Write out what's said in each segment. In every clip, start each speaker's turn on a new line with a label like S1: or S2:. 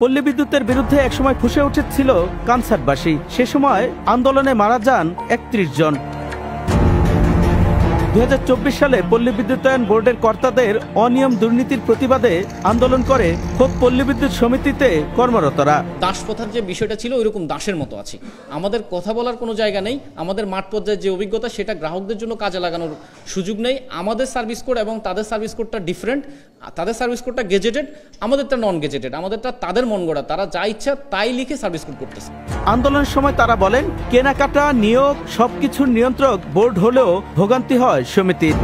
S1: পল্লী বিদ্যুতের বিরুদ্ধে একসময় ফুঁসে উঠেছিল কানসারবাসী। সে সময় আন্দোলনে মারা যান ৩১ জন। ২০২৪ সালে পল্লী বিদ্যুতায়ন বোর্ডের কর্তাদের অনিয়ম দুর্নীতির প্রতিবাদে আন্দোলন করে খোদ পল্লী বিদ্যুৎ সমিতিতে কর্মরতরা।
S2: দাস প্রথার যে বিষয়টা ছিল ওইরকম দাসের মতো আছে, আমাদের কথা বলার কোনো জায়গা নেই, আমাদের মাঠ পর্যায়ের যে অভিজ্ঞতা সেটা গ্রাহকদের জন্য কাজে লাগানোর সুযোগ নেই। আমাদের সার্ভিস কোড এবং তাদের সার্ভিস কোডটা ডিফারেন্ট, তাদের সার্ভিস কোডটা গেজেটেড, আমাদেরটা নন গেজেটেড, আমাদেরটা তাদের মন গড়া, তারা যা ইচ্ছা তাই লিখে সার্ভিস কোড করতেছে।
S1: আন্দোলনের সময় তারা বলেন, কেনাকাটা, নিয়োগ সবকিছুর নিয়ন্ত্রক বোর্ড হলেও ভোগান্তি হয় সমিতির।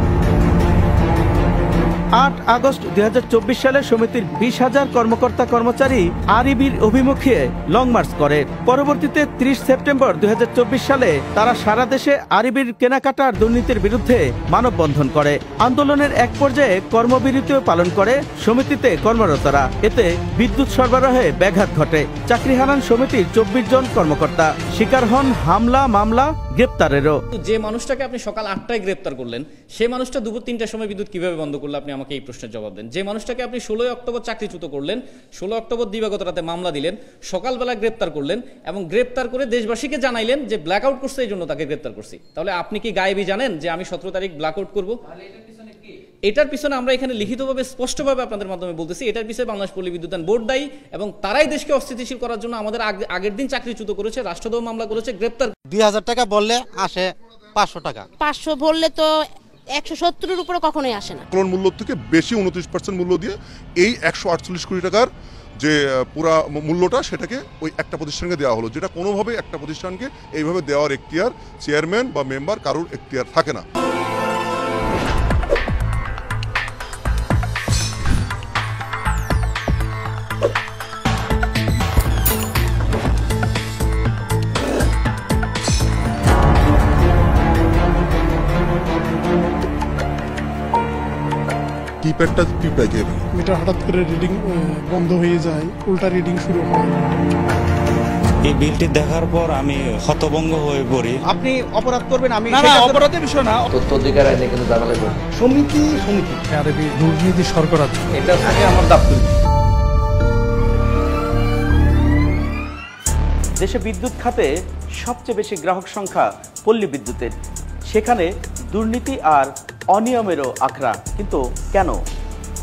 S1: ৮ আগস্ট ২০২৪ সালে সমিতির ২০,০০০ কর্মকর্তা কর্মচারী আরইবির অভিমুখে লং মার্চ করে। পরবর্তীতে ৩০ সেপ্টেম্বর ২০২৪ সালে তারা সারা দেশে আরইবির কেনাকাটার দুর্নীতির বিরুদ্ধে মানববন্ধন করে। আন্দোলনের এক পর্যায়ে কর্মবিরতিও পালন করে সমিতিতে কর্মরতরা। এতে বিদ্যুৎ সরবরাহে ব্যাঘাত ঘটে। চাকরি হারান সমিতির ২৪ জন কর্মকর্তা। শিকার হন হামলা, মামলা, গ্রেপ্তারেরও।
S2: যে মানুষটাকে আপনি সকাল ৮টায় গ্রেপ্তার করলেন, সেই মানুষটা দুপুর ৩টার সময় বিদ্যুৎ কিভাবে বন্ধ করলো? আপনি আমাকে এই প্রশ্নের জবাব দেন। যে মানুষটাকে আপনি ১৬ অক্টোবর চাকরিচ্যুত করলেন, ১৬ অক্টোবর দিবাগত রাতে মামলা দিলেন, সকালবেলা গ্রেপ্তার করলেন এবং গ্রেপ্তার করে দেশবাসীকে জানাইলেন যে ব্ল্যাক আউট করছে, এই জন্য তাকে গ্রেপ্তার করছি, তাহলে আপনি কি গায়েবী জানেন যে আমি ১৭ তারিখ ব্ল্যাক আউট করবো? এটার পিছনে আমরা এখানে লিখিতভাবে স্পষ্টভাবে আপনাদের মাধ্যমে বলতেছি, এটার পিছনে বাংলাদেশ পল্লী বিদ্যুতায়ন বোর্ড দায়ী এবং তারাই দেশকে অস্থিতিশীল করার জন্য আমাদের আগের দিন চাকরিচ্যুত করেছে, রাষ্ট্রদ্রোহ মামলা করেছে, গ্রেপ্তার।
S3: ২০০০ টাকা বললে আসে ৫০০ টাকা,
S4: ৫০০ বললে তো ১৭০-এর উপরে কখনোই আসে না।
S5: কলন মূল্য থেকে বেশি ২৯% মূল্য দিয়ে এই ১৪৮ কোটি টাকার যে পুরা মূল্যটা সেটাকে ওই একটা প্রতিষ্ঠানকে দেওয়া হলো, যেটা কোনোভাবে একটা প্রতিষ্ঠানকে এইভাবে দেওয়ার এখতিয়ার চেয়ারম্যান বা মেম্বার কারোর এখতিয়ার থাকে না। কিপ্যাডটা পিঁপড়ায় খেয়ে ফেলে।
S6: মিটার হঠাৎ করে রিডিং বন্ধ হয়ে যায়, উল্টা রিডিং শুরু হয়।
S7: এই বিলটি দেখার পর আমি হতভম্ব হয়ে পড়ি।
S1: আপনি অপরাধ করবেন, আমি
S6: না, অপরাধের বিষয় না,
S8: তথ্য অধিকার আইনে কিন্তু জানা লাগবে।
S6: সমিতি আরবি দুর্নীতি সরকার আছে,
S8: এটা থাকে আমার দাপ্তরিক।
S1: দেশে বিদ্যুৎ খাতে সবচেয়ে বেশি গ্রাহক সংখ্যা পল্লী বিদ্যুতের। সেখানে দুর্নীতি আর অনিয়মেরও আখড়া। কিন্তু কেন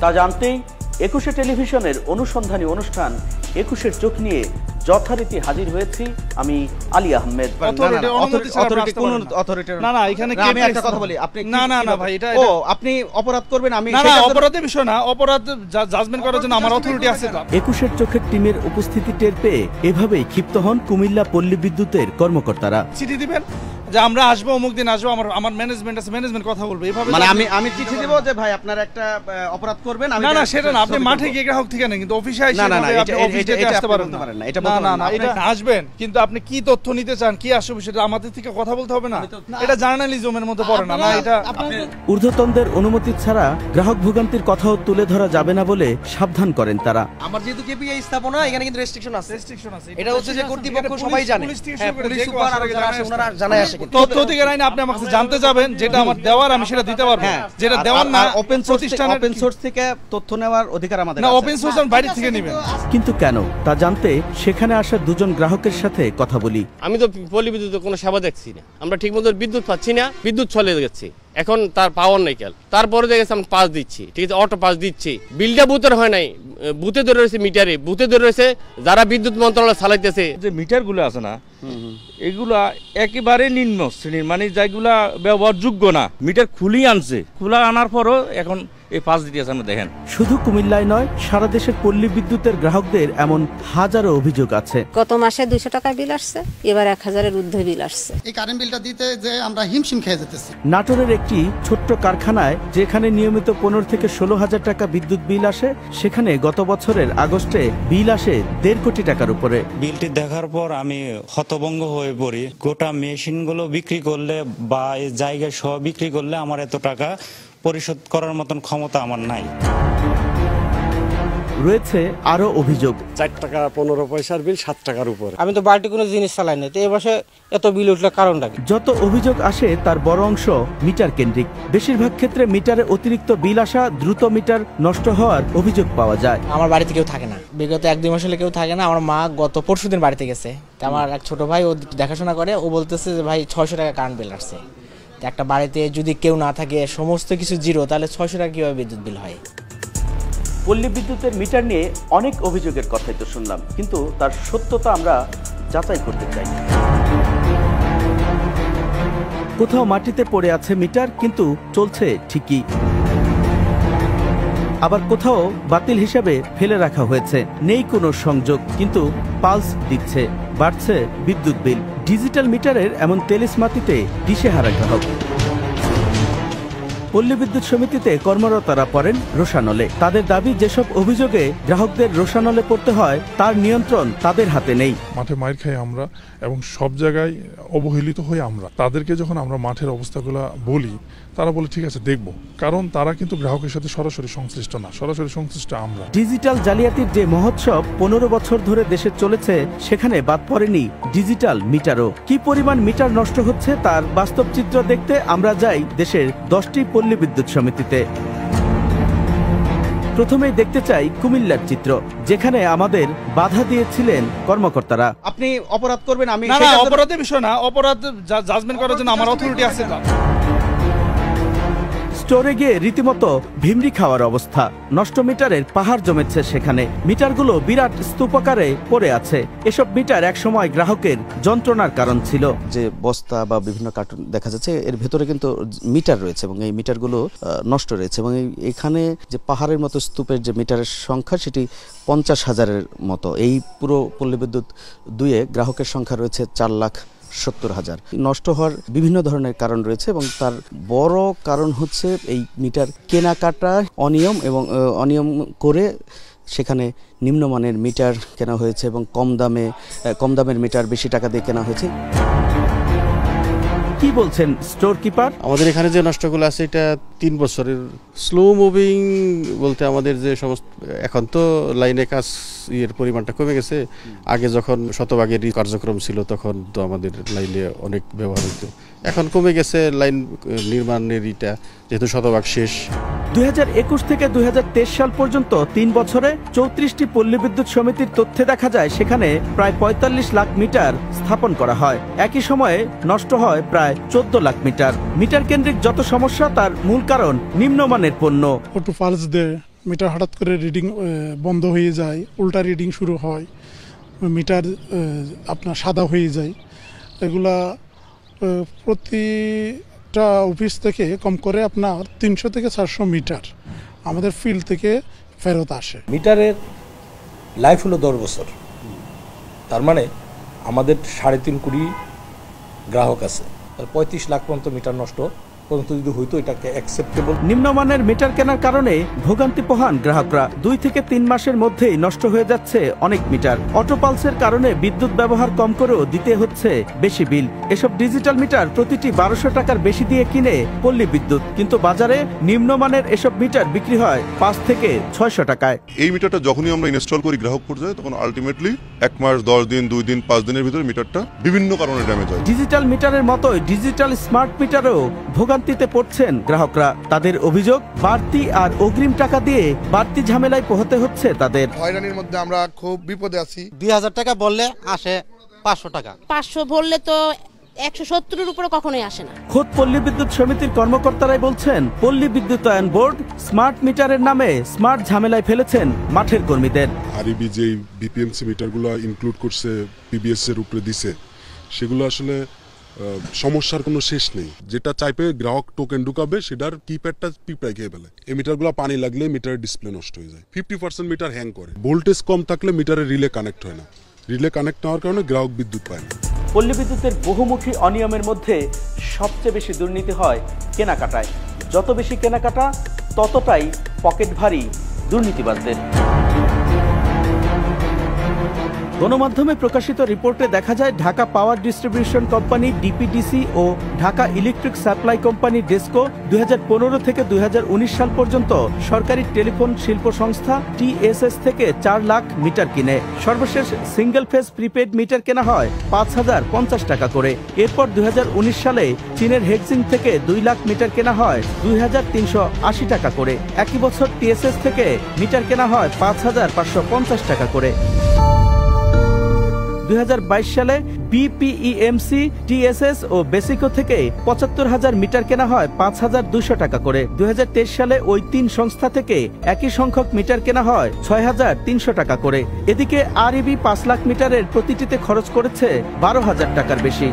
S1: তা জানতেই ২১শে টেলিভিশনের অনুসন্ধানী অনুষ্ঠান ২১এর চোখ নিয়ে যথারীতি হাজির হয়েছি আমি আলী আহমেদ।
S6: আপনি অপরাধ করবেন, আমি অপরাধের বিষয় না, অপরাধ জাজমেন্ট করার জন্য আমার অথরিটি আছে।
S1: ২১এর চোখের টিমের উপস্থিতি টের পেয়ে এভাবেই ক্ষিপ্ত হন কুমিল্লা পল্লী বিদ্যুতের কর্মকর্তারা।
S6: চিঠি দিবেন যে আমরা আসবো, অমুক দিন আসবো, আমার ম্যানেজমেন্ট আছে, ম্যানেজমেন্ট কথা বলবে, এভাবে
S1: মানে আমি চিঠি দেব যে ভাই আপনারা একটা অপরাধ করবেন।
S6: না সেটা না, আপনি মাঠে গিয়ে গ্রাহক থেকে নেন, কিন্তু অফিসে এসে আপনি অফিসে আসতে পারেন না। এটা আসবেন, কিন্তু আপনি কি তথ্য নিতে চান, কি আসবে সেটা আমাদের থেকে কথা বলতে হবে না। এটা জার্নালিজমের মধ্যে পড়ে না। এটা
S1: ঊর্ধ্বতনদের অনুমতি ছাড়া গ্রাহক ভোগান্তির কথাও তুলে ধরা যাবে না বলে সাবধান করেন তারা।
S3: আমার যেহেতু কেপিআই স্থাপনা, এখানে কিন্তু রেস্ট্রিকশন আছে। এটা হচ্ছে যে কর্তৃপক্ষ সবাই জানে, পুলিশ সুপার আর যারা আসে ওনারা জানায় আসে।
S6: তথ্য অধিকার আইনে আপনি আমাকে জানতে যাবেন, যেটা আমার দেওয়ার আমি সেটা দিতে পারবো, যেটা দেওয়ার না
S1: ওপেন সোর্স থেকে তথ্য নেওয়ার অধিকার আমাদের
S6: না, ওপেন সোর্স আমি বাইরে থেকে নেবেন।
S1: কিন্তু কেন তা জানতে সেখানে আসা দুজন গ্রাহকের সাথে কথা বলি।
S9: আমি তো পল্লী বিদ্যুতের কোনো সেবা দেখছি না, আমরা ঠিক মতো বিদ্যুৎ পাচ্ছি না, বিদ্যুৎ চলে গেছে, এখন তার পাওয়ার নাই কেল। তারপরে দেখেছি আমি পাস দিচ্ছি, ঠিক আছে, অটো পাস দিচ্ছি, বিলটা বুথের হয় নাই, বুথে ধরে রয়েছে, মিটারে বুথে ধরে রয়েছে, যারা বিদ্যুৎ মন্ত্রণালয় চালাইতেছে।
S7: যে মিটারগুলো আছে না, এগুলা একেবারে নিম্ন শ্রেণীর, মানে যেগুলা ব্যবহারযোগ্য না, মিটার খুলি আনছে, খোলা আনার পরও এখন এই পাস দিতে আছে। আমরা দেখেন,
S1: শুধু কুমিল্লায় নয়, সারা দেশের পল্লী বিদ্যুতের গ্রাহকদের এমন হাজারো অভিযোগ আছে।
S4: গত মাসে ২০০ টাকা বিল আসছে, এবার ১০০০-এর ঊর্ধ্বে বিল আসছে।
S6: এই কারেন্ট বিলটা দিতে যে আমরা হিমশিম খেয়ে যেতেছি।
S1: নাটোরের একটি ছোট্ট কারখানায় যেখানে নিয়মিত ১৫ থেকে ১৬,০০০ টাকা বিদ্যুৎ বিল আসে, সেখানে গত বছরের আগস্টে বিল আসে ১.৫ কোটি টাকার উপরে।
S7: বিলটি দেখার পর আমি হতভম্ব হয়ে পড়ি। গোটা মেশিনগুলো বিক্রি করলে বা এই জায়গায় সহ বিক্রি করলে আমার এত টাকা পরিশোধ করার মতন ক্ষমতা আমার নাই।
S1: রয়েছে আরও অভিযোগ।
S10: 4 টাকা 15 পয়সার বিল 7 টাকার উপরে।
S3: আমি তো বাড়তি কোনো জিনিস চালাই না, তো এই বছর এত বিল উঠলো কারণটা কি?
S1: যত অভিযোগ আসে তার বড় অংশ মিটার কেন্দ্রিক। বেশিরভাগ ক্ষেত্রে মিটারে অতিরিক্ত বিল আসা, দ্রুত মিটার নষ্ট হওয়ার অভিযোগ পাওয়া যায়।
S3: আমার বাড়িতে কেউ থাকে না, বিগত 1-2 মাস হলে কেউ থাকে না। আমার মা গত পরশুদিন বাড়িতে গেছে, আমার এক ছোট ভাই ও দেখাশোনা করে, ও বলতেছে যে ভাই 600 টাকা কারেন্ট বিল আসছে। একটা বাড়িতে যদি কেউ না থাকে, সমস্ত কিছু জিরো, তাহলে 600 টাকা কিভাবে বিদ্যুৎ বিল হয়?
S1: পল্লী বিদ্যুতের মিটার নিয়ে অনেক অভিযোগের কথাই তো শুনলাম, কিন্তু তার সত্যতা আমরা যাচাই করতে চাই। কোথাও মাটিতে পড়ে আছে মিটার, কিন্তু চলছে ঠিকই। আবার কোথাও বাতিল হিসাবে ফেলে রাখা হয়েছে, নেই কোনো সংযোগ, কিন্তু পালস দিচ্ছে, বাড়ছে বিদ্যুৎ বিল। ডিজিটাল মিটারের এমন তেলিসমাতিতে দিশেহারা গ্রাহক। পল্লী বিদ্যুৎ সমিতিতে কর্মরতরা পড়েন রোষানলে। তাদের দাবি, যেসব অভিযোগে গ্রাহকদের রোষানলে পড়তে হয় তার নিয়ন্ত্রণ তাদের হাতে নেই।
S11: মাঠে মাইর খাই আমরা এবং সব জায়গায় অবহেলিত হই আমরা। তাদেরকে যখন আমরা মাঠের অবস্থাগুলো বলি, তারা বলে ঠিক আছে দেখব, কারণ তারা কিন্তু গ্রাহকের সাথে সরাসরি সংশ্লিষ্ট না, সরাসরি সংশ্লিষ্ট আমরা।
S1: ডিজিটাল জালিয়াতির যে মহোৎসব 15 বছর ধরে দেশে চলেছে, সেখানে বাদ পড়েনি ডিজিটাল মিটারও। কি পরিমাণ মিটার নষ্ট হচ্ছে তার বাস্তব চিত্র দেখতে আমরা যাই দেশের 10টি পল্লী বিদ্যুৎ সমিতিতে। প্রথমেই দেখতে চাই কুমিল্লার চিত্র, যেখানে আমাদের বাধা দিয়েছিলেন কর্মকর্তারা।
S6: আপনি অপরাধ করবেন, আমি অপরাধের বিষয় না, অপরাধ জাজমেন্ট করার জন্য আমার অথরিটি আছে।
S1: স্টোরে গিয়ে রীতিমতো ভিমরি খাওয়ার অবস্থা। নষ্ট মিটারের পাহাড় জমেছে সেখানে। মিটারগুলো বিরাট স্তূপাকারে পড়ে আছে। এসব মিটার একসময় গ্রাহকের যন্ত্রণার কারণ ছিল।
S12: যে বস্তা বা বিভিন্ন কার্টুন দেখা যাচ্ছে, এর ভেতরে কিন্তু মিটার রয়েছে এবং এই মিটারগুলো নষ্ট রয়েছে। এবং এখানে যে পাহাড়ের মতো স্তূপের যে মিটারের সংখ্যা, সেটি 50,000-এর মতো। এই পুরো পল্লী বিদ্যুৎ 2-এ গ্রাহকের সংখ্যা রয়েছে 4,70,000। নষ্ট হওয়ার বিভিন্ন ধরনের কারণ রয়েছে এবং তার বড় কারণ হচ্ছে এই মিটার কেনাকাটা অনিয়ম, এবং অনিয়ম করে সেখানে নিম্নমানের মিটার কেনা হয়েছে এবং কম দামের মিটার বেশি টাকা দিয়ে কেনা হয়েছে।
S1: কি বলছেন স্টোর কিপার?
S13: আমাদের এখানে যে নষ্টগুলো আছে, এটা 3 বছরের। স্লো মুভিং বলতে আমাদের যে সমস্ত, এখন তো লাইনে কাজ পরিমাণটা কমে গেছে। আগে যখন শতভাগের কার্যক্রম ছিল, তখন তো আমাদের লাইনে অনেক ব্যবহার হতো। এখন কমে গেছে লাইন নির্মাণের, যেহেতু শতভাগ শেষ।
S1: 2021 থেকে 2023 সাল পর্যন্ত 3 বছরে 34টি পল্লী বিদ্যুৎ সমিতির তথ্যে দেখা যায় সেখানে প্রায় 45 লাখ মিটার স্থাপন করা হয়। একই সময়ে নষ্ট হয় প্রায় 14 লাখ মিটার। মিটার কেন্দ্রিক যত সমস্যা, তার মূল কারণ নিম্নমানের পণ্য।
S14: অটো পালস দেয়, মিটার হঠাৎ করে রিডিং বন্ধ হয়ে যায়, উল্টা রিডিং শুরু হয়, মিটার আপনার সাদা হয়ে যায়। এগুলা প্রতিটা অফিস থেকে কম করে আপনার 300 থেকে 400 মিটার আমাদের ফিল্ড থেকে ফেরত আসে।
S15: মিটারের লাইফ হলো 10 বছর, তার মানে আমাদের 3.5 কোটি গ্রাহক আছে, 35 লাখ পর্যন্ত মিটার নষ্ট পর্যন্ত যদি হইতো, এটাকে অ্যাকসেপ্টেবল।
S1: নিম্নমানের মিটার কেনার কারণে ভোগান্তি পোহান গ্রাহকরা। 2 থেকে 3 মাসের মধ্যেই নষ্ট হয়ে যাচ্ছে অনেক মিটার। অটোপালসের কারণে বিদ্যুৎ ব্যবহার কম করেও দিতে হচ্ছে বেশি বিল। এসব ডিজিটাল মিটার প্রতিটি 1200 টাকার বেশি দিয়ে কিনে পল্লী বিদ্যুৎ, কিন্তু বাজারে নিম্নমানের এসব মিটার বিক্রি হয় 5 থেকে 600 টাকায়।
S5: এই মিটারটা যখনই আমরা ইনস্টল করি গ্রাহক পর্যায়ে, তখন আলটিমেটলি 1 মাস, 10 দিন, 2 দিন, 5 দিনের ভিতরে মিটারটা বিভিন্ন কারণে ড্যামেজ হয়।
S1: ডিজিটাল মিটারের মতোই ডিজিটাল স্মার্ট মিটারও ভোগান্তিতে পড়ছেন গ্রাহকরা। তাদের অভিযোগ, বাড়তি আর অগ্রিম টাকা দিয়ে বাড়তি ঝামেলায় পোহাতে হচ্ছে তাদের।
S16: হয়রানির মধ্যে আমরা খুব বিপদে আছি।
S17: 2000 টাকা বললে আসে 500 টাকা,
S18: 500 বললে তো 170-এর উপরে কখনোই আসে না।
S1: খোদ পল্লী বিদ্যুৎ সমিতির কর্মকর্তারাই বলছেন, পল্লী বিদ্যুতায়ন বোর্ড স্মার্ট মিটারের নামে স্মার্ট ঝামেলায় ফেলেছেন মাঠের কর্মীদের।
S11: আরইবি যে বিপিএমসি মিটারগুলো ইনক্লুড করছে, পিবিএস এর উপরে দিছে, সেগুলো আসলে সমস্যার কোনো শেষ নেই। যেটা চাইবে গ্রাহক টোকেন ঢুকাবে, সেটার কিপ্যাডটা পিঁপড়ায় খেয়ে ফেলে। এই মিটারগুলো পানি লাগলে মিটারের ডিসপ্লে নষ্ট হয়ে যায়। 50% মিটার হ্যাং করে। ভোল্টেজ কম থাকলে মিটারের রিলে কানেক্ট হয় না। রিলে কানেক্ট না হওয়ার কারণে গ্রাহক বিদ্যুৎ পায় না।
S1: পল্লী বিদ্যুতের বহুমুখী অনিয়মের মধ্যে সবচেয়ে বেশি দুর্নীতি হয় কেনাকাটায়। যত বেশি কেনাকাটা, ততটাই পকেট ভারী দুর্নীতিবাজদের। গণমাধ্যমে প্রকাশিত রিপোর্টে দেখা যায় Dhaka power distribution company DPDC ও Dhaka electric supply company DESCO 2015 থেকে 2019 সাল পর্যন্ত সরকারি টেলিফোন শিল্প সংস্থা টিএসএস থেকে 4 লাখ মিটার কিনে। সর্বশেষ সিঙ্গেল ফেজ প্রিপেড মিটার কেনা হয় 5,050 টাকা করে। এরপর 2019 সালে চীনের হেক্সিং থেকে 2 লাখ মিটার কেনা হয় 2,380 টাকা করে। একই বছর টিএসএস থেকে মিটার কেনা হয় 5,550 টাকা করে। 2022 সালে বিপিইএমসি, টিএসএস ও বেসিকো থেকে 75,000 মিটার কেনা হয় 5,200 টাকা করে। 2023 সালে ওই 3 সংস্থা থেকে একই সংখ্যক মিটার কেনা হয় 6,300 টাকা করে। এদিকে আরইবি 5 লাখ মিটারের প্রতিটিতে খরচ করেছে 12,000 টাকার বেশি।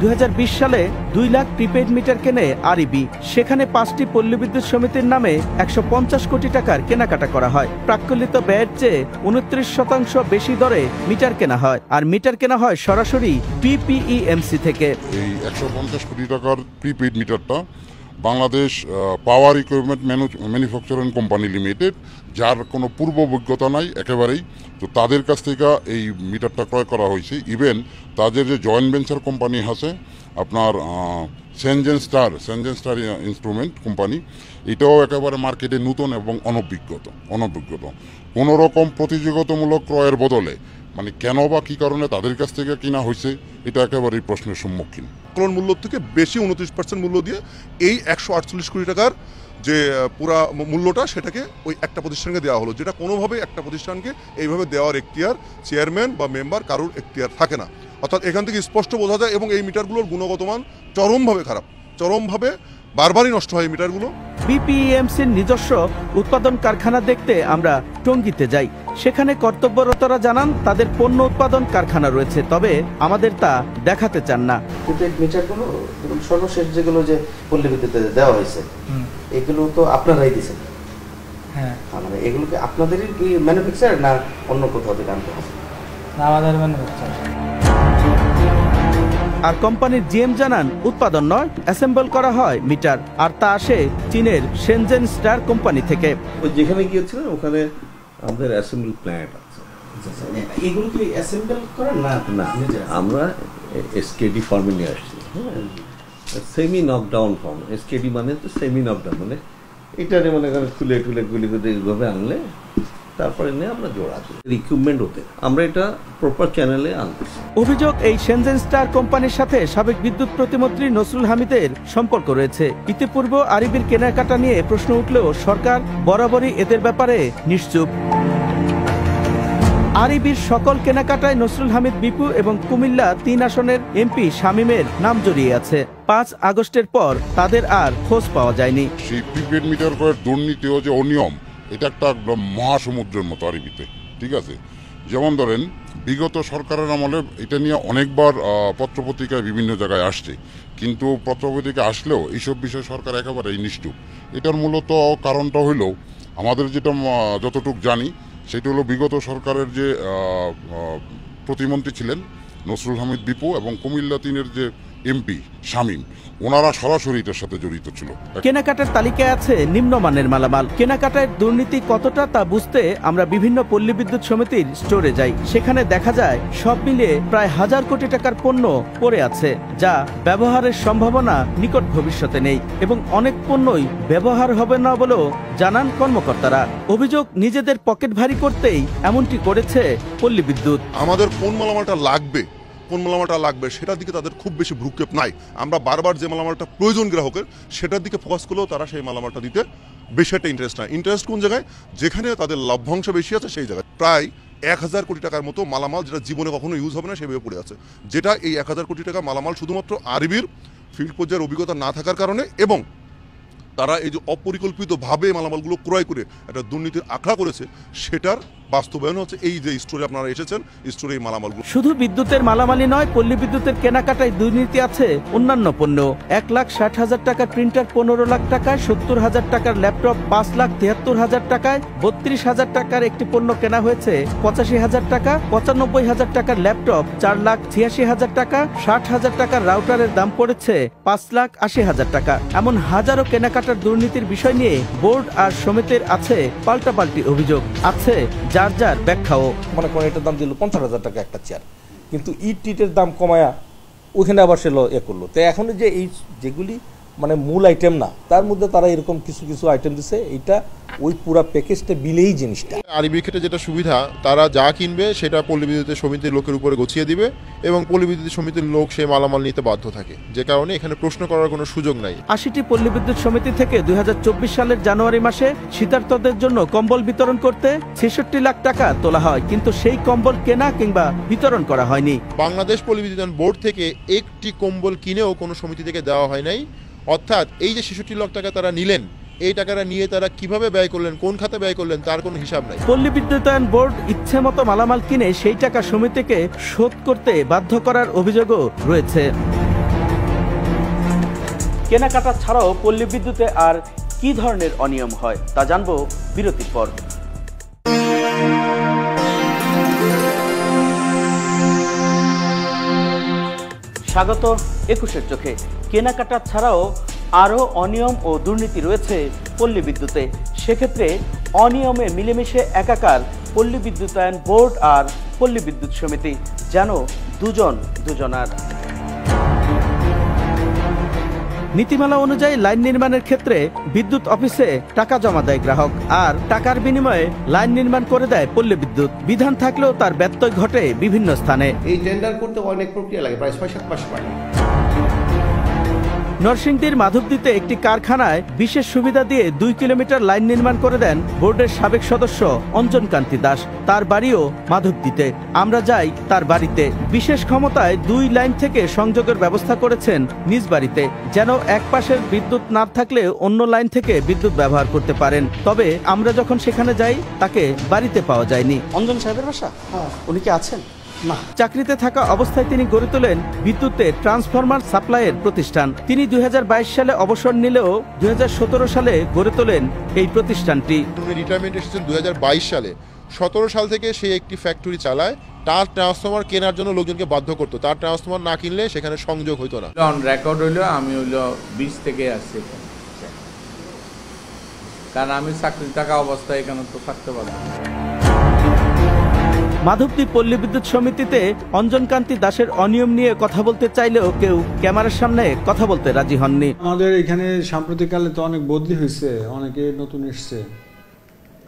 S1: 2020 সালে 2 লাখ প্রিপেড মিটার কেনে আরইবি। সেখানে 5টি পল্লী বিদ্যুৎ সমিতির নামে 150 কোটি টাকার কেনাকাটা করা হয়। প্রাক্কলিত ব্যয়ের চেয়ে 29% বেশি দরে মিটার কেনা হয়, আর মিটার কেনা হয় সরাসরি বিপিইএমসি থেকে।
S19: এই 150 কোটি টাকার প্রিপেড মিটারটা বাংলাদেশ পাওয়ার ইকুইপমেন্ট ম্যানুফ্যাকচারিং কোম্পানি লিমিটেড, যার কোনো পূর্ব অভিজ্ঞতা নাই একেবারেই, তো তাদের কাছ থেকে এই মিটারটা ক্রয় করা হয়েছে। ইভেন তাদের যে জয়েন্ট ভেঞ্চার কোম্পানি আছে আপনার সেনজেন স্টার ইনস্ট্রুমেন্ট কোম্পানি, এটাও একেবারে মার্কেটে নতুন এবং অনভিজ্ঞত। কোনো রকম প্রতিযোগিতামূলক ক্রয়ের বদলে মানে কেন বা কী কারণে তাদের কাছ থেকে কিনা হয়েছে, এটা একেবারেই প্রশ্নের সম্মুখীন।
S5: উত্তোলন মূল্য থেকে বেশি 29% মূল্য দিয়ে এই 148 কোটি টাকার যে পুরা মূল্যটা সেটাকে ওই একটা প্রতিষ্ঠানকে দেওয়া হলো, যেটা কোনোভাবে একটা প্রতিষ্ঠানকে এইভাবে দেওয়ার এখতিয়ার চেয়ারম্যান বা মেম্বার কারোর এখতিয়ার থাকে না। অর্থাৎ এখান থেকে স্পষ্ট বোঝা যায়, এবং এই মিটারগুলোর গুণগত মান চরমভাবে খারাপ, চরমভাবে বারবারই নষ্ট হয় মিটারগুলো।
S1: বিপিইএমসির নিজস্ব উৎপাদন কারখানা দেখতে আমরা টঙ্গীতে যাই। সেখানে কর্তব্যরতরা জানান তাদের পণ্য উৎপাদন কারখানা রয়েছে, তবে আমাদের তা দেখাতে চান না।
S12: প্রিপেড মিটারগুলো সর্বশেষ যেগুলো যে পল্লী বিদ্যুতে দেওয়া হয়েছে এগুলো তো আপনারাই দিয়েছেন।
S3: হ্যাঁ,
S12: মানে এগুলো কি আপনাদেরই কি ম্যানুফ্যাকচার না অন্য কোথাও থেকে আনতে হবে?
S3: না, আমাদের ম্যানুফ্যাকচার।
S1: আর কোম্পানির জিএম জানান উৎপাদন নয়, অ্যাসেম্বল করা হয় মিটার, আর তা আসে চীনের শেনজেন স্টার কোম্পানি থেকে।
S20: যেখানে গিয়েছিলেন ওখানে আমাদের অ্যাসেম্বল প্ল্যান্ট আছে।
S12: এগুলো কি অ্যাসেম্বল করেন না?
S20: না, আমরা এসকেডি ফর্মে নিয়ে আসছি। হ্যাঁ, সেমি নকডাউন ফর্ম। এসকেডি মানে তো সেমি নকডাউন, মানে এটারে মনে করেন খুলে টুলে গুলি করে এইভাবে আনলে তারপরে নিয়ে আমরা জোড়া দিই ইকুইপমেন্ট হতে, আমরা এটা প্রপার চ্যানেলে আনতেছি।
S1: অভিযোগ, এই শেনজেন স্টার কোম্পানির সাথে সাবেক বিদ্যুৎ প্রতিমন্ত্রী নসরুল হামিদের সম্পর্ক রয়েছে। ইতিপূর্বে আরইবির কেনাকাটা নিয়ে প্রশ্ন উঠলেও সরকার বরাবরই এদের ব্যাপারে নিশ্চুপ। আরইবির সকল কেনাকাটায় নসরুল হামিদ বিপু এবং কুমিল্লা 3 আসনের এমপি শামীমের নাম জড়িয়ে আছে। 5 আগস্টের পর তাদের আর খোঁজ পাওয়া যায়নি।
S19: সেই প্রিপেড মিটার করার দুর্নীতি ও যে অনিয়ম, এটা একটা মহাসমুদ্রের মতো আরইবিতে, ঠিক আছে। যেমন ধরেন বিগত সরকারের আমলে এটা নিয়ে অনেকবার পত্রপত্রিকায় বিভিন্ন জায়গায় আসছে, কিন্তু পত্রপত্রিকা আসলেও এইসব বিষয়ে সরকার একেবারেই নিশ্চুপ। এটার মূলত কারণটা হইল, আমাদের যেটা যতটুকু জানি সেটা হলো বিগত সরকারের যে প্রতিমন্ত্রী ছিলেন নসরুল হামিদ বিপু এবং কুমিল্লা 3-এর যে এমপি শামীম, ওনারা সরাসরি এটার সাথে জড়িত ছিল।
S1: কেনাকাটার তালিকায় আছে নিম্নমানের মালামাল। কেনাকাটার দুর্নীতি কতটা তা বুঝতে আমরা বিভিন্ন পল্লী বিদ্যুৎ সমিতির স্টোরে যাই। সেখানে দেখা যায় সব মিলিয়ে প্রায় 1000 কোটি টাকার পণ্য পড়ে আছে, যা ব্যবহারের সম্ভাবনা নিকট ভবিষ্যতে নেই, এবং অনেক পণ্যই ব্যবহার হবে না বলেও জানান কর্মকর্তারা। অভিযোগ, নিজেদের পকেট ভারী করতেই এমনটি করেছে পল্লী বিদ্যুৎ।
S5: আমাদের কোন মালামালটা লাগবে, কোন মালামালটা লাগবে সেটার দিকে তাদের খুব বেশি ভ্রুক্ষেপ নাই। আমরা বারবার যে মালামালটা প্রয়োজন গ্রাহকের সেটার দিকে ফোকাস করলেও তারা সেই মালামালটা দিতে বেশি একটা ইন্টারেস্ট নাই। ইন্টারেস্ট কোন জায়গায়, যেখানে তাদের লভ্যাংশ বেশি আছে সেই জায়গায়। প্রায় 1000 কোটি টাকার মতো মালামাল যেটা জীবনে কখনো ইউজ হবে না সেভাবে পড়ে আছে, যেটা এই 1000 কোটি টাকা মালামাল শুধুমাত্র আরইবির ফিল্ড পর্যায়ের অভিজ্ঞতা না থাকার কারণে, এবং তারা এই যে অপরিকল্পিতভাবে মালামালগুলো ক্রয় করে একটা দুর্নীতির আখড়া করেছে, সেটার বাস্তবায়ন হচ্ছে এই যে স্টোরে আপনারা এসেছেন, স্টোরে এই মালামালগুলো।
S1: শুধু বিদ্যুতের মালামালই নয়, পল্লী বিদ্যুতের কেনাকাটায় দুর্নীতি আছে অন্যান্য পণ্য। 1,60,000 টাকার প্রিন্টার 15 লাখ টাকায়, 70,000 টাকার ল্যাপটপ 5,73,000 টাকায়, 32,000 টাকার একটি পণ্য কেনা হয়েছে 85,000 টাকা, 95,000 টাকার ল্যাপটপ 4,86,000 টাকা, 60,000 টাকার রাউটারের দাম পড়েছে 5,80,000 টাকা। এমন হাজারো কেনাকাটার দুর্নীতির বিষয় নিয়ে বোর্ড আর সমিতির আছে পাল্টাপাল্টি অভিযোগ। আছে যার যার ব্যাখ্যাও।
S15: মনে করেন এটার দাম দিল 50,000 টাকা একটা চেয়ার, কিন্তু ইট টিটের দাম কমায়া ওখানে আবার সে করলো। তো এখন যে এই যেগুলি মানে মূল আইটেম না, তার মধ্যে তারা এরকম কিছু কিছু আইটেম দিচ্ছে, এইটা ওই পুরো প্যাকেজটা বিলেই জিনিসটা।
S21: আরবি ক্ষেত্রে যেটা সুবিধা, তারা যা কিনবে সেটা পল্লী বিদ্যুৎ সমিতির লোকের উপরে গছিয়ে দিবে এবং পল্লী বিদ্যুৎ সমিতির লোক সে মালামাল নিতে বাধ্য থাকে, যে কারণে এখানে প্রশ্ন করার কোনো সুযোগ নাই।
S1: 80টি পল্লী বিদ্যুৎ সমিতি থেকে 2024 সালের জানুয়ারি মাসে শীতার্তদের জন্য কম্বল বিতরণ করতে 66 লাখ টাকা তোলা হয়, কিন্তু সেই কম্বল কেনা কিংবা বিতরণ করা হয়নি।
S21: বাংলাদেশ পল্লী বিদ্যুৎ বোর্ড থেকে একটি কম্বল কিনেও কোনো সমিতি থেকে দেওয়া হয় নাই। অর্থাৎ এই যে 66 লাখ টাকা তারা নিলেন, এই টাকাটা নিয়ে তারা কিভাবে ব্যয় করলেন, কোন খাতে ব্যয় করলেন, তার কোনো হিসাব নাই।
S1: পল্লী বিদ্যুতায়ন বোর্ড ইচ্ছে মতো মালামাল কিনে সেই টাকা সমিতিকে শোধ করতে বাধ্য করার অভিযোগও রয়েছে। কেনাকাটা ছাড়াও পল্লী বিদ্যুতে আর কি ধরনের অনিয়ম হয় তা জানবো বিরতির পর। স্বাগত 21-এর চোখে। কেনাকাটা ছাড়াও আরও অনিয়ম ও দুর্নীতি রয়েছে পল্লী বিদ্যুতে। সেক্ষেত্রে অনিয়মে মিলেমিশে একাকার পল্লী বিদ্যুতায়ন বোর্ড আর পল্লী বিদ্যুৎ সমিতি, যেন দুজন দুজনার। নীতিমালা অনুযায়ী লাইন নির্মাণের ক্ষেত্রে বিদ্যুৎ অফিসে টাকা জমা দেয় গ্রাহক, আর টাকার বিনিময়ে লাইন নির্মাণ করে দেয় পল্লী বিদ্যুৎ। বিধান থাকলেও তার ব্যত্যয় ঘটে বিভিন্ন স্থানে।
S20: এই টেন্ডার করতে অনেক প্রক্রিয়া লাগে, প্রায় 6-7 মাস লাগে।
S1: নরসিংদীর মাধবদীতে একটি কারখানায় বিশেষ সুবিধা দিয়ে 2 কিলোমিটার লাইন নির্মাণ করে দেন বোর্ডের সাবেক সদস্য অঞ্জন কান্তি দাস। তার বাড়িও মাধবদীতে। আমরা যাই তার বাড়িতে। বিশেষ ক্ষমতায় 2 লাইন থেকে সংযোগের ব্যবস্থা করেছেন নিজ বাড়িতে, যেন এক পাশের বিদ্যুৎ না থাকলে অন্য লাইন থেকে বিদ্যুৎ ব্যবহার করতে পারেন। তবে আমরা যখন সেখানে যাই তাকে বাড়িতে পাওয়া যায়নি।
S12: অঞ্জন সাহেবের বাসা? উনি কি আছেন?
S1: না, চাকরিতে থাকা অবস্থায় তিনি গড়ে তোলেন বিদ্যুতের ট্রান্সফরমার সাপ্লাইয়ের প্রতিষ্ঠান। তিনি 2022 সালে অবসর নিলেও 2017 সালে গড়ে তোলেন এই প্রতিষ্ঠানটি।
S21: উনি রিটায়ারমেন্ট এসেছেন 2022 সালে। 17 সাল থেকে সে একটি ফ্যাক্টরি চালায়। তার ট্রান্সফরমার কেনার জন্য লোকজনকে বাধ্য করতো, তার ট্রান্সফরমার না কিনলে সেখানে সংযোগ হইতো না।
S22: অন রেকর্ড হইলো আমি 20 থেকে আসছি, কারণ আমি চাকরি থাকা অবস্থায় এখানে তো থাকতে পারবো।
S1: মাধবদী পল্লী বিদ্যুৎ সমিতিতে অঞ্জন কান্তি দাসের অনিয়ম নিয়ে কথা বলতে চাইলেও কেউ ক্যামেরার সামনে কথা বলতে রাজি হননি।
S23: আমাদের এখানে সাম্প্রতিককালে তো অনেক বদলি হয়েছে, অনেকে নতুন এসছে,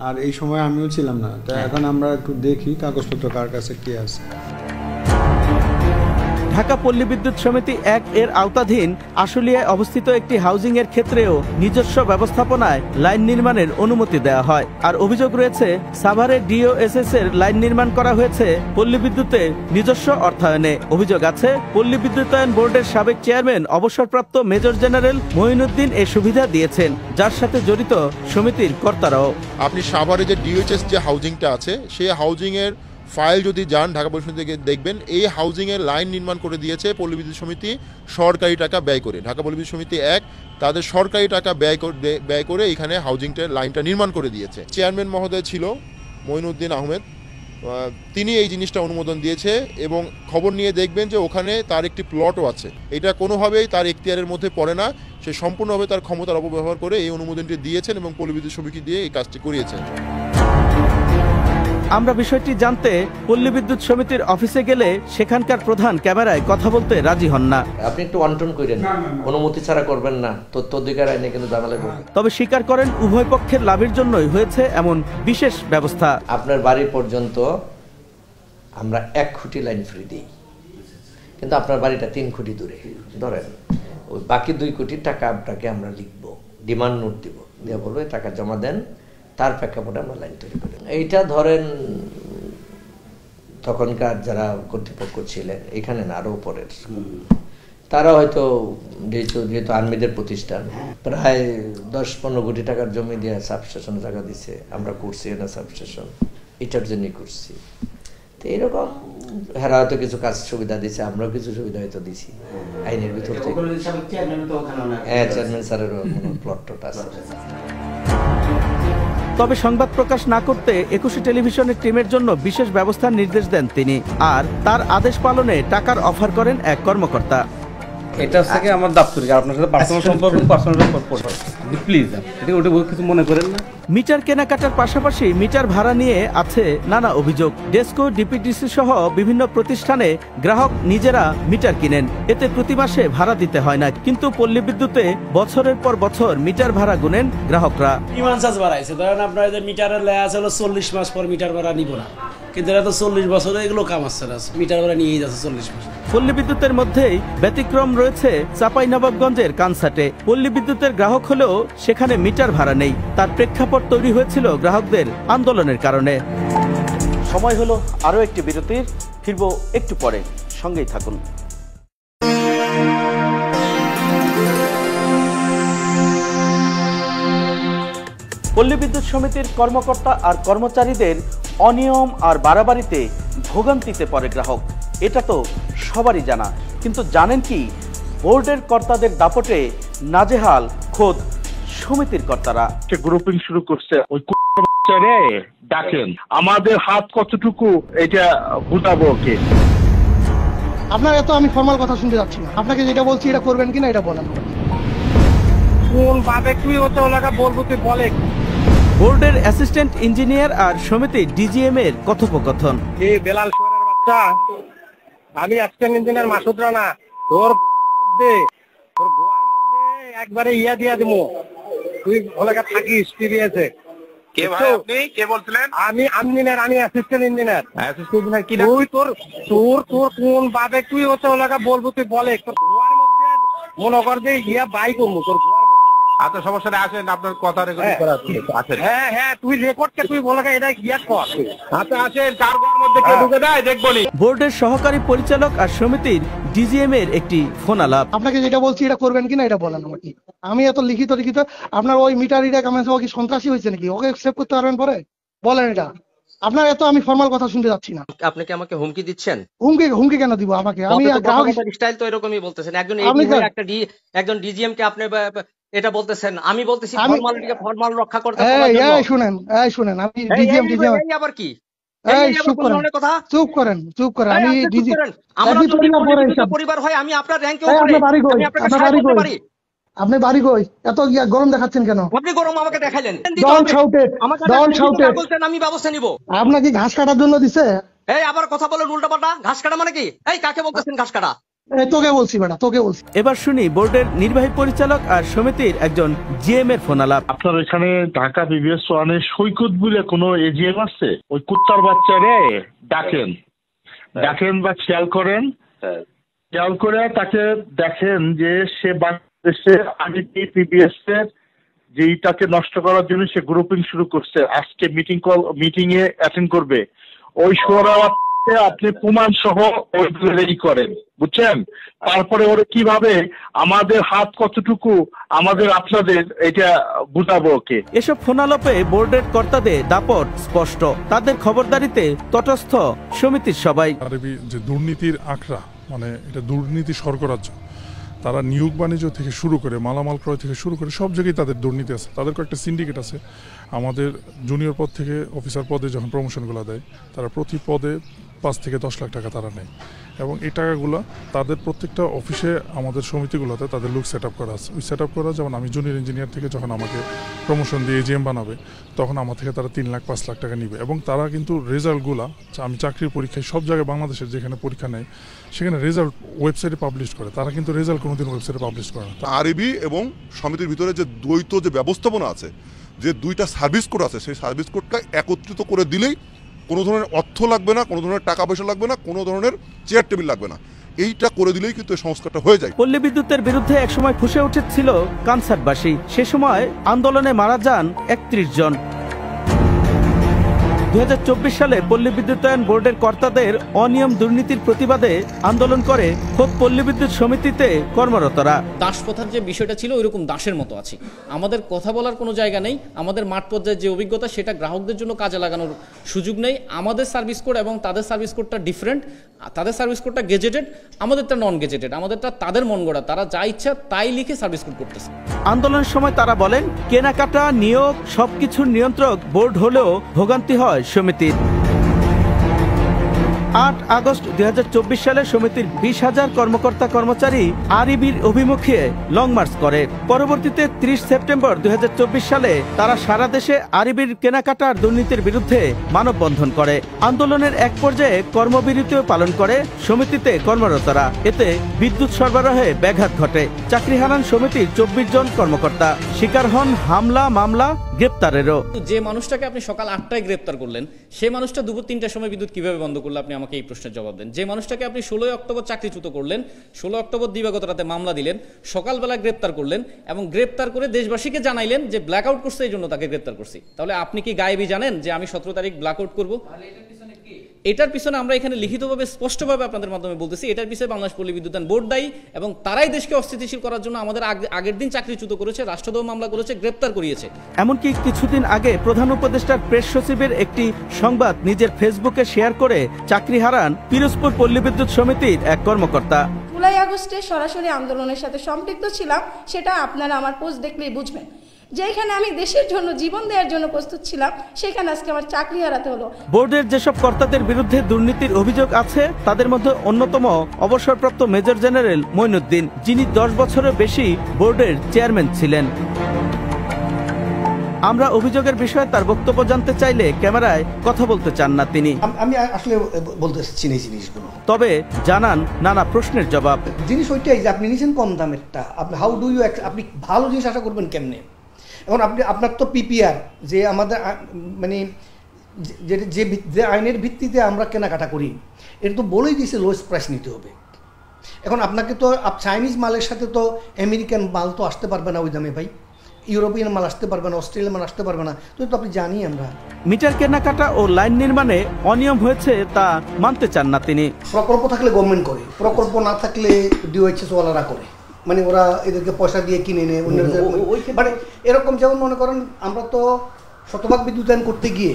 S23: আর এই সময় আমিও ছিলাম না। তাই এখন আমরা একটু দেখি কাগজপত্র কার কাছে কি আছে।
S1: ঢাকা পল্লী বিদ্যুৎ সমিতি 1 এর আওতাধীন আশুলিয়ায় অবস্থিত একটি হাউজিং এর ক্ষেত্রেও নিজস্ব ব্যবস্থাপনায় লাইন নির্মাণের অনুমতি দেওয়া হয়। আর অভিযোগ রয়েছে সাভারে ডিওএসএস এর লাইন নির্মাণ করা হয়েছে পল্লী বিদ্যুতের নিজস্ব অর্থায়নে। অভিযোগ আছে পল্লী বিদ্যুতায়ন বোর্ডের সাবেক চেয়ারম্যান অবসরপ্রাপ্ত মেজর জেনারেল মঈনুদ্দিন এই সুবিধা দিয়েছেন, যার সাথে জড়িত সমিতির কর্তারাও।
S21: আপনি সাভারে যে ডিওএইচএস যে হাউজিংটা আছে, সেই হাউজিং এর ফাইল যদি যান ঢাকা পল্লী সমিতি থেকে দেখবেন, এই হাউজিংয়ের লাইন নির্মাণ করে দিয়েছে পল্লী বিদ্যুৎ সমিতি সরকারি টাকা ব্যয় করে। ঢাকা পল্লী বিদ্যুৎ সমিতি 1 তাদের সরকারি টাকা ব্যয় করে এখানে হাউজিংটার লাইনটা নির্মাণ করে দিয়েছে। চেয়ারম্যান মহোদয় ছিল মঈনুদ্দিন আহমেদ, তিনি এই জিনিসটা অনুমোদন দিয়েছে এবং খবর নিয়ে দেখবেন যে ওখানে তার একটি প্লটও আছে। এটা কোনোভাবেই তার এখতিয়ারের মধ্যে পড়ে না, সে সম্পূর্ণভাবে তার ক্ষমতার অপব্যবহার করে এই অনুমোদনটি দিয়েছেন এবং পল্লী বিদ্যুৎ সমিতি দিয়ে এই কাজটি করিয়েছেন।
S1: আমরা বিষয়টি জানতে পল্লী বিদ্যুৎ সমিতির অফিসে গেলে সেখানকার প্রধান ক্যামেরায় কথা বলতে রাজি হন না।
S8: আপনি একটু অনটন করেন, অনুমতি ছাড়া করবেন না, তথ্য অধিকার আইনে কিন্তু ঝামেলা করবেন।
S1: তবে স্বীকার করেন উভয় পক্ষের লাভের জন্যই হয়েছে এমন বিশেষ ব্যবস্থা।
S8: আপনার বাড়ি পর্যন্ত আমরা 1 খুঁটি লাইন ফ্রি দিই, কিন্তু আপনার বাড়িটা 3 খুঁটি দূরে। ধরেন ওই বাকি 2 কোটির টাকা আপনাকে আমরা লিখবো, ডিমান্ড নোট দিব, দিয়ে বলবো টাকা জমা দেন, তার প্রেক্ষাপটে আমরা লাইন তৈরি করি। এইটা ধরেন তখনকার যারা কর্তৃপক্ষ ছিলেন, এখানে না আরো উপরের, তারা হয়তো যেহেতু আর্মিদের প্রতিষ্ঠান, প্রায় 10-15 কোটি টাকার জমি দিয়ে সাবস্টেশনে টাকা দিছে। আমরা করছি না সাবস্টেশন, এটার জন্যই করছি। তো এরকম হেরা হয়তো কিছু কাজ সুবিধা দিছে, আমরাও কিছু সুবিধা হয়তো দিছি আইনের ভিতর থেকে। হ্যাঁ, চেয়ারম্যান স্যারেরও প্লট আছে।
S1: তবে সংবাদ প্রকাশ না করতে 21 টেলিভিশনের টিমের জন্য বিশেষ ব্যবস্থার নির্দেশ দেন তিনি, আর তার আদেশ পালনে টাকার অফার করেন এক কর্মকর্তা।
S2: এটা থেকে আমার দাপ্তরিক, আপনার সাথে পার্সোনাল সম্পর্ক প্লিজ এটা ওটা কিছু মনে করেন না।
S1: মিটার কেনাকাটার পাশাপাশি মিটার ভাড়া নিয়ে আছে নানা অভিযোগ। ডেসকো, ডিপিডিসি সহ বিভিন্ন প্রতিষ্ঠানে গ্রাহক নিজেরা মিটার কিনেন, এতে প্রতি মাসে ভাড়া দিতে হয় না, কিন্তু পল্লী বিদ্যুতে বছরের পর বছর মিটার ভাড়া গুনেন গ্রাহকরা।
S4: ডিমান্ড চার্জ বাড়াইছে, ধরেন আপনার যে মিটারের লেয়া আছে 40 মাস পর মিটার ভাড়া নিব না, কিন্তু এরা তো 40 বছরে এগুলো কামাচ্ছে না, মিটার ভাড়া নিয়েই যাচ্ছে 40 মাস।
S1: পল্লী বিদ্যুতের মধ্যেই ব্যতিক্রম রয়েছে চাঁপাইনবাবগঞ্জের কানসাটে। পল্লী বিদ্যুতের গ্রাহক হলেও সেখানে মিটার ভাড়া নেই। তার প্রেক্ষাপট তৈরি হয়েছিল গ্রাহকদের আন্দোলনের কারণে। সময় হলো আরও একটি বিরতির, ফিরব একটু পরে, সঙ্গেই থাকুন। পল্লী বিদ্যুৎ সমিতির কর্মকর্তা আর কর্মচারীদের অনিয়ম আর বাড়াবাড়িতে ভোগান্তিতে পড়ে গ্রাহক, এটা তো সবারই জানা। কিন্তু জানেন কি, বোর্ডের কর্তাদের দাপটে নাজেহাল খোদ সমিতির কর্তারা।
S9: গ্রুপিং শুরু করছে, ওই রে ডাকেন, আমাদের হাত কতটুকু এটা বুঝাবো ওকে।
S24: আপনার এত আমি ফর্মাল কথা শুনতে যাচ্ছি না, আপনাকে যেটা বলছি এটা করবেন কিনা এটা বলেন। কোন ভাবে তুই হতে ওলাকা বলবো তুই বলে।
S1: বোর্ডের অ্যাসিস্ট্যান্ট ইঞ্জিনিয়ার আর সমিতি ডিজিএম এর কথোপকথন।
S24: এই বেলাল শহরের বাচ্চা, আমি অ্যাসিস্ট্যান্ট ইঞ্জিনিয়ার মাসুদ রানা, তোর মধ্যে তোর গোয়ার মধ্যে একবারে ইয়া দিয়া দিমু, তুই ওলাকা থাকিস টিভিএসে। কে ভাই আপনি কে বলছিলেন? আমি ইঞ্জিনিয়ার, আমি অ্যাসিস্ট্যান্ট ইঞ্জিনিয়ার। অ্যাসিস্ট্যান্ট ইঞ্জিনিয়ার কি তুই তোর কোন ভাবে তুই হতে ওলাকা বলবো তুই বলে। তোর গোয়ার মধ্যে মনে কর যে ইয়া বাই করবো তোর গোয়ার মধ্যে। আচ্ছা সমস্যা আসেন, আপনার কথা রেকর্ড করা আছে। হ্যাঁ হ্যাঁ তুই রেকর্ডকে তুই বলকা এটা গিয়া কর। আচ্ছা আসেন, কার ঘরের মধ্যে কে ঢুকে দেয় দেখবনি।
S1: বোর্ডের সহকারী পরিচালক আর সমিতির ডিজিএম এর একটি ফোন আলাপ।
S24: আপনাকে যেটা বলছি এটা করবেন কিনা এটা বলেন আমাকে। আমি এত লিখিত আপনার ওই মিটার রিডা কামাইছে, ও কি সন্ত্রাসী হয়েছে নাকি? ওকে সেভ করতে পারবেন পরে বলেন এটা। আপনার এত আমি ফর্মাল কথা শুনতে যাচ্ছি না।
S25: আপনি কি আমাকে হুমকি দিচ্ছেন?
S24: হুমকি কেন দিব আমাকে? আমি গ্রাহক
S25: স্টাইল তো এরকমই বলতেছেন। একজন ডিজিএম কে আপনি এটা বলতেছেন, আমি বলতেছি ফর্মালিটিকে ফর্মাল রক্ষা করতে।
S24: এই শুনেন আমি ডিজিএম
S25: এই আবার কি?
S24: এই চুপ করেন আমি ডিজিএম।
S25: আমরা পরিবার হয়, আমি আপনার র্যাঙ্কে উপরে, আমি আপনাকে সাহায্য করতে পারি।
S24: আপনি বাড়ি কই? এত গরম দেখাচ্ছেন কেন?
S25: আপনি গরম আমাকে দেখাইলেন। আমি ব্যবস্থা নিব।
S24: আপনাকে ঘাস কাটার জন্য দিছে?
S25: এই আবার কথা বলেন উল্টাপাল্টা। ঘাস কাটা মানে কি? এই কাকে বলতেছেন ঘাস কাটা?
S24: তোকে বলছি বেটা, তোকে বলছি।
S1: এবার শুনি বোর্ডের নির্বাহী পরিচালক আর সমিতির একজন জিএম এর ফোন আলাপ।
S9: আপনার এখানে ঢাকা বিবিএস ওয়ানে সৈকত বলে কোনো এজিএম আছে? ওই কুত্তার বাচ্চা রে ডাকেন বা খেয়াল করেন, খেয়াল করে তাকে দেখেন যে সে বাংলাদেশে আগে পিবিএস এর যেইটাকে নষ্ট করার জন্য সে গ্রুপিং শুরু করছে। আজকে মিটিং এ অ্যাটেন্ড করবে। ওই সোরা আপনি প্রমাণ সহ রেডি করেন, বুঝছেন? তারপরে ওরা কিভাবে আমাদের হাত কতটুকু আমাদের আপনাদের এটা বুঝাবো ওকে।
S1: এসব ফোনালাপে বোর্ডের কর্তাদের দাপট স্পষ্ট, তাদের খবরদারিতে তটস্থ সমিতির সবাই।
S26: যে দুর্নীতির আঁকড়া, মানে এটা দুর্নীতি স্বর্গরাজ্য। তারা নিয়োগ বাণিজ্য থেকে শুরু করে মালামাল ক্রয় থেকে শুরু করে সব জায়গায় তাদের দুর্নীতি আছে। তাদের কয়েকটা সিন্ডিকেট আছে। আমাদের জুনিয়র পদ থেকে অফিসার পদে যখন প্রমোশনগুলো দেয়, তারা প্রতি পদে 5 থেকে 10 লাখ টাকা তারা নেয়, এবং এই টাকাগুলো তাদের প্রত্যেকটা অফিসে আমাদের সমিতিগুলোতে তাদের লোক সেট আপ করা আছে। ওই সেট আপ করা, যেমন আমি জুনিয়র ইঞ্জিনিয়ার থেকে যখন আমাকে প্রমোশন দিয়ে এজিএম বানাবে, তখন আমার থেকে তারা 3 লাখ 5 লাখ টাকা নিবে। এবং তারা কিন্তু রেজাল্টগুলো, আমি চাকরির পরীক্ষায় সব জায়গায় বাংলাদেশের যেখানে পরীক্ষা নেয় সেখানে রেজাল্ট ওয়েবসাইটে পাবলিশ করে। তারা কিন্তু রেজাল্ট কোনোদিন ওয়েবসাইটে পাবলিশ করে না।
S5: আরইবি এবং সমিতির ভিতরে যে দ্বৈত যে ব্যবস্থাপনা আছে, যে 2টা সার্ভিস কোড আছে, সেই সার্ভিস কোডটা একত্রিত করে দিলেই কোনো ধরনের অর্থ লাগবে না, কোনো ধরনের টাকা পয়সা লাগবে না, কোনো ধরনের চেয়ার টেবিল লাগবে না। এইটা করে দিলেই কিন্তু এই সংস্কারটা হয়ে যায়।
S1: পল্লী বিদ্যুতের বিরুদ্ধে একসময় ফুঁসে উঠেছিল কানসারবাসী। সে সময় আন্দোলনে মারা যান 31 জন। 2024 সালে পল্লী বিদ্যুতায়ন বোর্ডের কর্তাদের অনিয়ম দুর্নীতির প্রতিবাদে আন্দোলন করে খোদ পল্লী বিদ্যুৎ সমিতিতে কর্মরতরা।
S27: দাসপ্রথার যে বিষয়টা ছিল ওইরকম দাসের মতো আছি। আমাদের কথা বলার কোনো জায়গা নেই। আমাদের মাঠ পর্যায়ে যে অভিজ্ঞতা সেটা গ্রাহকদের জন্য কাজে লাগানোর সুযোগ নেই। আমাদের সার্ভিস কোড এবং তাদের সার্ভিস কোডটা ডিফারেন্ট। তাদের সার্ভিস কোডটা গেজেটেড, আমাদেরটা নন গেজেটেড। আমাদেরটা তাদের মন গড়া, তারা যা ইচ্ছা তাই লিখে সার্ভিস কোড করতেছে।
S1: আন্দোলনের সময় তারা বলেন, কেনাকাটা, নিয়োগ সবকিছুর নিয়ন্ত্রক বোর্ড হলেও ভোগান্তি হয় সমিতির। 8 আগস্ট 2024 সালে সমিতির 20,000 কর্মকর্তা কর্মচারী আরইবির অভিমুখে লং মার্চ করে। পরবর্তীতে 30 সেপ্টেম্বর 2024 সালে তারা সারা দেশে আরইবির কেনাকাটার দুর্নীতির বিরুদ্ধে মানববন্ধন করে। আন্দোলনের এক পর্যায়ে কর্মবিরতিও পালন করে সমিতিতে কর্মরতরা। এতে বিদ্যুৎ সরবরাহে ব্যাঘাত ঘটে। চাকরি হারান সমিতির 24 জন কর্মকর্তা। শিকার হন হামলা, মামলা, গ্রেপ্তারেরও।
S27: যে মানুষটাকে আপনি সকাল 8টায় গ্রেপ্তার করলেন, সেই মানুষটা দুপুর 3টার সময় বিদ্যুৎ কিভাবে বন্ধ করলো? আপনি আমাকে এই প্রশ্নের জবাব দেন। যে মানুষটাকে আপনি 16 অক্টোবর চাকরিচ্যুত করলেন, 16 অক্টোবর দিবাগত রাতে মামলা দিলেন, সকালবেলা গ্রেপ্তার করলেন এবং গ্রেপ্তার করে দেশবাসীকে জানাইলেন যে ব্ল্যাক আউট করছে, এই জন্য তাকে গ্রেপ্তার করছি। তাহলে আপনি কি গায়েবী জানেন যে আমি 17 তারিখ ব্ল্যাক আউট করবো? এটার পিছনে আমরা এখানে লিখিতভাবে স্পষ্টভাবে আপনাদের মাধ্যমে বলতেছি, এটার পিছনে বাংলাদেশ পল্লী বিদ্যুতায়ন বোর্ড দায়ী এবং তারাই দেশকে অস্থিতিশীল করার জন্য আমাদের আগের দিন চাকরিচ্যুত করেছে, রাষ্ট্রদ্রোহ মামলা করেছে, গ্রেপ্তার করিয়েছে।
S1: এমনকি কিছুদিন আগে প্রধান উপদেষ্টার প্রেস সচিবের একটি সংবাদ নিজের ফেসবুকে শেয়ার করে চাকরি হারান পিরোজপুর পল্লী বিদ্যুৎ সমিতির এক কর্মকর্তা।
S6: জুলাই আগস্টে সরাসরি আন্দোলনের সাথে সম্পৃক্ত ছিলাম, সেটা আপনারা আমার পোস্ট দেখলেই বুঝবেন। যেখানে আমি দেশের জন্য জীবন দেওয়ার জন্য প্রস্তুত ছিলাম, সেখানে আজকে আমার চাকরি হারাতে হলো।
S1: বোর্ডের যেসব কর্তাদের বিরুদ্ধে দুর্নীতির অভিযোগ আছে তাদের মধ্যে অন্যতম অবসরপ্রাপ্ত মেজর জেনারেল মঈনুদ্দিন, যিনি 10 বছরের বেশি বোর্ডের চেয়ারম্যান ছিলেন। আমরা অভিযোগের বিষয়ে তার বক্তব্য জানতে চাইলে ক্যামেরায় কথা বলতে চান না তিনি।
S7: আমি আসলে বলতে চাচ্ছি না এই জিনিসগুলো,
S1: তবে জানান নানা প্রশ্নের জবাব।
S7: জিনিস ওইটাই যে আপনি নিয়েছেন কম দামেরটা, আপনি হাউ ডু ইউ, আপনি ভালো জিনিস আশা করবেন কেমনে? এখন আপনার তো পিপিআর, যে আমাদের মানে যে আইনের ভিত্তিতে আমরা কেনাকাটা করি, এটা তো বলেই দিয়েছে লোয়েস্ট প্রাইস নিতে হবে। এখন আপনাকে তো চাইনিজ মালের সাথে তো আমেরিকান মাল তো আসতে পারবে না ওই দামে ভাই, ইউরোপিয়ান মাল আসতে পারবে না, অস্ট্রেলিয়ান মাল আসতে পারবে না, তো আপনি জানি আমরা।
S1: মিটার কেনাকাটা ও লাইন নির্মাণে অনিয়ম হয়েছে তা মানতে চান না তিনি।
S7: প্রকল্প থাকলে গভর্নমেন্ট করে, প্রকল্প না থাকলে ডিওএইচএস ওয়ালারা করে, মানে ওরা এদেরকে পয়সা দিয়ে কিনে নেয়। মানে এরকম যেমন মনে করেন আমরা তো শতভাগ বিদ্যুতায়ন করতে গিয়ে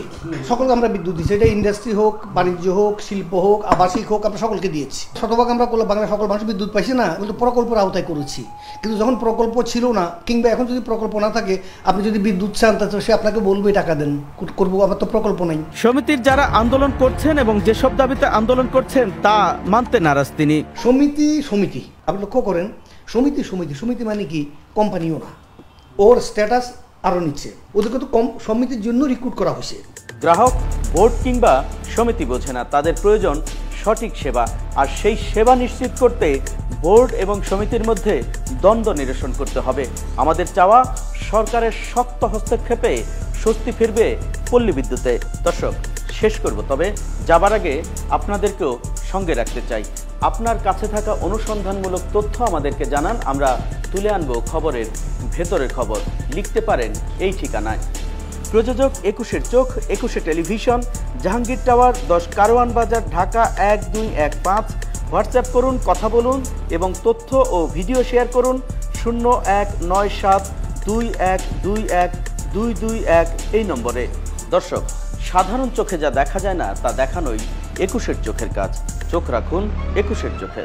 S7: সকলকে আমরা বিদ্যুৎ দিচ্ছি, এটা ইন্ডাস্ট্রি হোক, বাণিজ্য হোক, শিল্প হোক, আবাসিক হোক, আমরা সকলকে দিয়েছি। শতভাগ আমরা করলে বাংলার সকল মানুষ বিদ্যুৎ পাইছে না, কিন্তু প্রকল্পের আওতায় করেছি। কিন্তু যখন প্রকল্প ছিল না, কিংবা এখন যদি প্রকল্প না থাকে, আপনি যদি বিদ্যুৎ চান তাহলে সে আপনাকে বলবে টাকা দেন, করবো, আমার তো প্রকল্প নেই।
S1: সমিতির যারা আন্দোলন করছেন এবং যেসব দাবিতে আন্দোলন করছেন তা মানতে নারাজ তিনি।
S7: সমিতি আপনি লক্ষ্য করেন, সমিতি মানে কি? কোম্পানিও না, ওর স্ট্যাটাস আরো নিচে, ওদেরকে তো কম সমিতির জন্য রিক্রুট করা হয়েছে।
S1: গ্রাহক বোর্ড কিংবা সমিতি বোঝে না, তাদের প্রয়োজন সঠিক সেবা। আর সেই সেবা নিশ্চিত করতে বোর্ড এবং সমিতির মধ্যে দ্বন্দ্ব নিরসন করতে হবে। আমাদের চাওয়া সরকারের শক্ত হস্তক্ষেপে স্বস্তি ফিরবে পল্লী বিদ্যুতে। দর্শক, শেষ করব, তবে যাবার আগে আপনাদেরকেও সঙ্গে রাখতে চাই। আপনার কাছে থাকা অনুসন্ধানমূলক তথ্য আমাদেরকে জানান, আমরা তুলে আনবো খবরের ভেতরের খবর। লিখতে পারেন এই ঠিকানায়। প্রযোজক 21-এর চোখ, 21 টেলিভিশন, জাহাঙ্গীর টাওয়ার, 10 কারওয়ান বাজার, ঢাকা 1215। হোয়াটসঅ্যাপ করুন, কথা বলুন এবং তথ্য ও ভিডিও শেয়ার করুন 019721221221 এই নম্বরে। দর্শক, সাধারণ চোখে যা দেখা যায় না তা দেখানোই 21-এর চোখের কাজ। চোখ রাখুন 21-এর চোখে।